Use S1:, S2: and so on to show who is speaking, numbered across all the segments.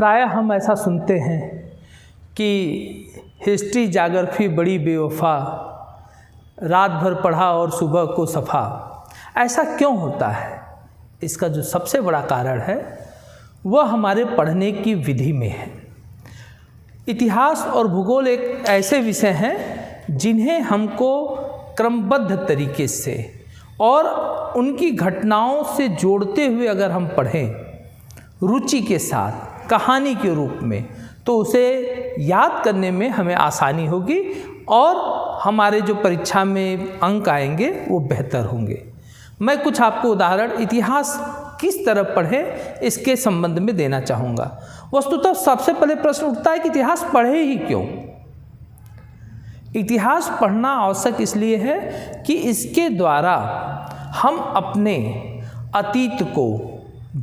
S1: प्रायः हम ऐसा सुनते हैं कि हिस्ट्री जाग्राफी बड़ी बेवफा, रात भर पढ़ा और सुबह को सफ़ा। ऐसा क्यों होता है? इसका जो सबसे बड़ा कारण है वह हमारे पढ़ने की विधि में है। इतिहास और भूगोल एक ऐसे विषय हैं जिन्हें हमको क्रमबद्ध तरीके से और उनकी घटनाओं से जोड़ते हुए अगर हम पढ़ें रुचि के साथ, कहानी के रूप में, तो उसे याद करने में हमें आसानी होगी और हमारे जो परीक्षा में अंक आएंगे वो बेहतर होंगे। मैं कुछ आपको उदाहरण इतिहास किस तरह पढ़ें इसके संबंध में देना चाहूँगा। वस्तुतः सबसे पहले प्रश्न उठता है कि इतिहास पढ़े ही क्यों? इतिहास पढ़ना आवश्यक इसलिए है कि इसके द्वारा हम अपने अतीत को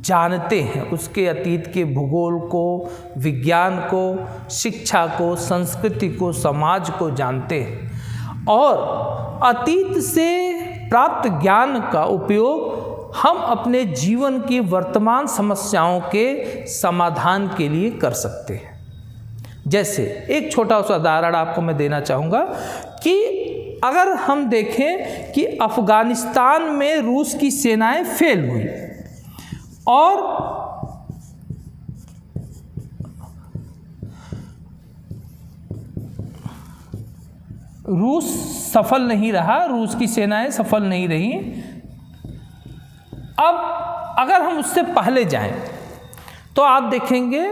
S1: जानते हैं, उसके अतीत के भूगोल को, विज्ञान को, शिक्षा को, संस्कृति को, समाज को जानते हैं और अतीत से प्राप्त ज्ञान का उपयोग हम अपने जीवन की वर्तमान समस्याओं के समाधान के लिए कर सकते हैं। जैसे एक छोटा सा उदाहरण आपको मैं देना चाहूँगा कि अगर हम देखें कि अफ़गानिस्तान में रूस की सेनाएं फेल हुई और रूस सफल नहीं रहा, रूस की सेनाएं सफल नहीं रहीं। अब अगर हम उससे पहले जाएं तो आप देखेंगे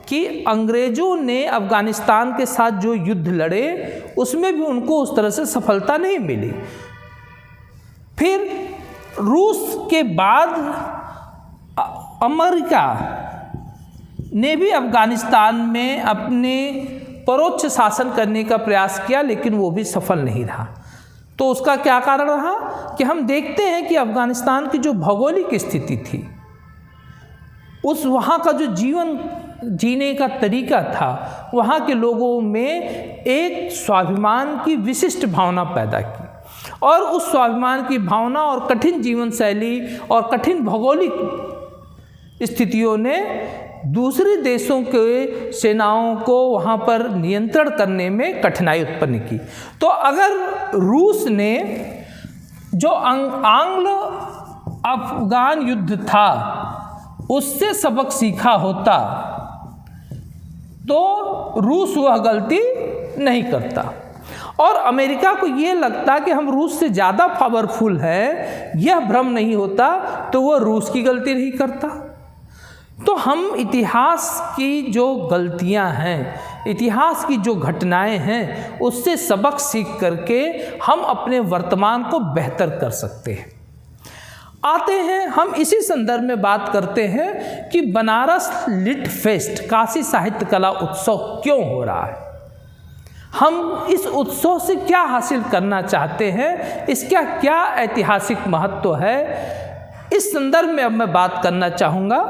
S1: कि अंग्रेज़ों ने अफ़गानिस्तान के साथ जो युद्ध लड़े उसमें भी उनको उस तरह से सफलता नहीं मिली। फिर रूस के बाद अमेरिका ने भी अफ़गानिस्तान में अपने परोक्ष शासन करने का प्रयास किया, लेकिन वो भी सफल नहीं रहा। तो उसका क्या कारण रहा कि हम देखते हैं कि अफ़गानिस्तान की जो भौगोलिक स्थिति थी, उस वहाँ का जो जीवन जीने का तरीका था, वहाँ के लोगों में एक स्वाभिमान की विशिष्ट भावना पैदा की और उस स्वाभिमान की भावना और कठिन जीवन शैली और कठिन भौगोलिक स्थितियों ने दूसरे देशों के सेनाओं को वहाँ पर नियंत्रण करने में कठिनाई उत्पन्न की। तो अगर रूस ने जो आंग्ल अफ़गान युद्ध था उससे सबक सीखा होता तो रूस वह गलती नहीं करता और अमेरिका को ये लगता कि हम रूस से ज़्यादा पावरफुल है, यह भ्रम नहीं होता तो वह रूस की गलती नहीं करता। तो हम इतिहास की जो गलतियां हैं, इतिहास की जो घटनाएं हैं, उससे सबक सीख करके हम अपने वर्तमान को बेहतर कर सकते हैं। आते हैं हम इसी संदर्भ में बात करते हैं कि बनारस लिट फेस्ट, काशी साहित्य कला उत्सव क्यों हो रहा है, हम इस उत्सव से क्या हासिल करना चाहते हैं, इसका क्या ऐतिहासिक महत्व है। इस संदर्भ में अब मैं बात करना चाहूँगा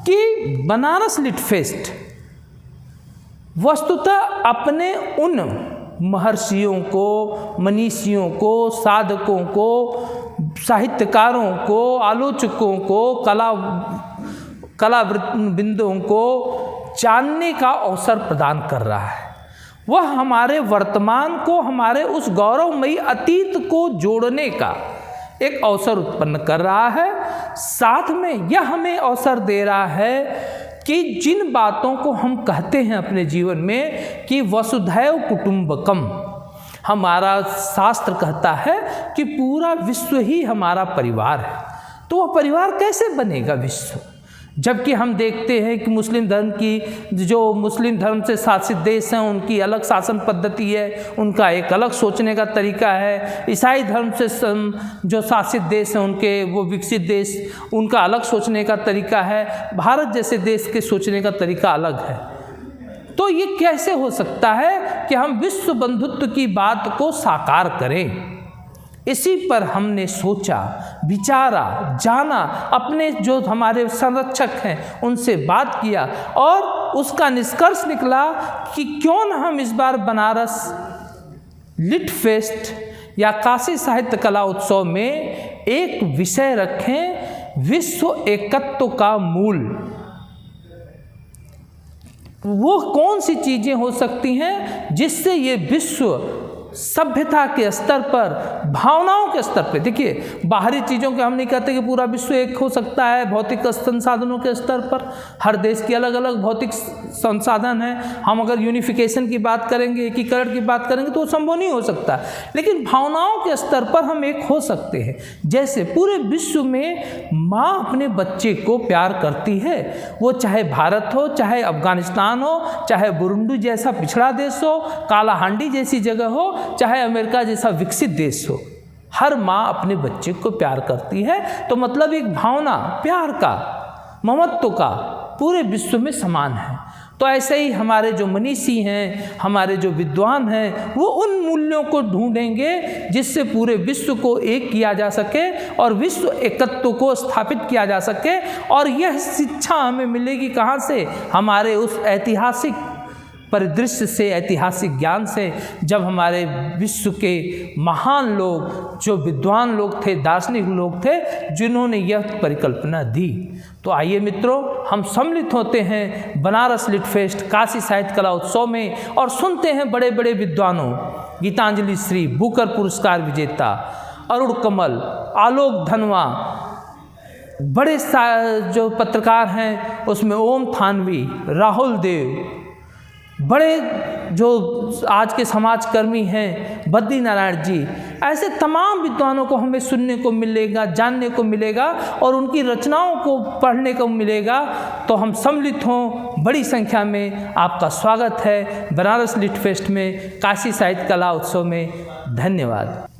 S1: कि बनारस लिट फेस्ट वस्तुतः अपने उन महर्षियों को, मनीषियों को, साधकों को, साहित्यकारों को, आलोचकों को, कलाविदों को जानने का अवसर प्रदान कर रहा है। वह हमारे वर्तमान को, हमारे उस गौरवमयी अतीत को जोड़ने का एक अवसर उत्पन्न कर रहा है। साथ में यह हमें अवसर दे रहा है कि जिन बातों को हम कहते हैं अपने जीवन में कि वसुधैव कुटुंबकम, हमारा शास्त्र कहता है कि पूरा विश्व ही हमारा परिवार है, तो वह परिवार कैसे बनेगा विश्व? जबकि हम देखते हैं कि मुस्लिम धर्म की, जो मुस्लिम धर्म से शासित देश हैं, उनकी अलग शासन पद्धति है, उनका एक अलग सोचने का तरीका है। ईसाई धर्म से जो शासित देश हैं, उनके वो विकसित देश, उनका अलग सोचने का तरीका है। भारत जैसे देश के सोचने का तरीका अलग है। तो ये कैसे हो सकता है कि हम विश्व बंधुत्व की बात को साकार करें? इसी पर हमने सोचा, विचारा, जाना, अपने जो हमारे संरक्षक हैं उनसे बात किया और उसका निष्कर्ष निकला कि क्यों न हम इस बार बनारस लिट फेस्ट या काशी साहित्य कला उत्सव में एक विषय रखें, विश्व एकत्व का मूल। वो कौन सी चीज़ें हो सकती हैं जिससे ये विश्व सभ्यता के स्तर पर, भावनाओं के स्तर पर, देखिए बाहरी चीज़ों के हम नहीं कहते कि पूरा विश्व एक हो सकता है, भौतिक संसाधनों के स्तर पर हर देश के अलग अलग भौतिक संसाधन हैं। हम अगर यूनिफिकेशन की बात करेंगे, एकीकरण की बात करेंगे तो वो संभव नहीं हो सकता, लेकिन भावनाओं के स्तर पर हम एक हो सकते हैं। जैसे पूरे विश्व में माँ अपने बच्चे को प्यार करती है, वो चाहे भारत हो, चाहे अफगानिस्तान हो, चाहे बुरुंडी जैसा पिछड़ा देश हो, कालाहांडी जैसी जगह हो, चाहे अमेरिका जैसा विकसित देश हो, हर माँ अपने बच्चे को प्यार करती है। तो मतलब एक भावना प्यार का, ममत्व का पूरे विश्व में समान है। तो ऐसे ही हमारे जो मनीषी हैं, हमारे जो विद्वान हैं, वो उन मूल्यों को ढूंढेंगे जिससे पूरे विश्व को एक किया जा सके और विश्व एकत्व को स्थापित किया जा सके। और यह शिक्षा हमें मिलेगी कहाँ से? हमारे उस ऐतिहासिक परिदृश्य से, ऐतिहासिक ज्ञान से, जब हमारे विश्व के महान लोग, जो विद्वान लोग थे, दार्शनिक लोग थे, जिन्होंने यह परिकल्पना दी। तो आइए मित्रों, हम सम्मिलित होते हैं बनारस लिट फेस्ट काशी साहित्य कला उत्सव में और सुनते हैं बड़े बड़े विद्वानों, गीतांजलि श्री, बुकर पुरस्कार विजेता अरुण कमल, आलोक धनवा, बड़े जो पत्रकार हैं उसमें ओम थानवी, राहुल देव, बड़े जो आज के समाजकर्मी हैं बद्री नारायण जी, ऐसे तमाम विद्वानों को हमें सुनने को मिलेगा, जानने को मिलेगा और उनकी रचनाओं को पढ़ने को मिलेगा। तो हम सम्मिलित हों, बड़ी संख्या में आपका स्वागत है बनारस लिट फेस्ट में, काशी साहित्य कला उत्सव में। धन्यवाद।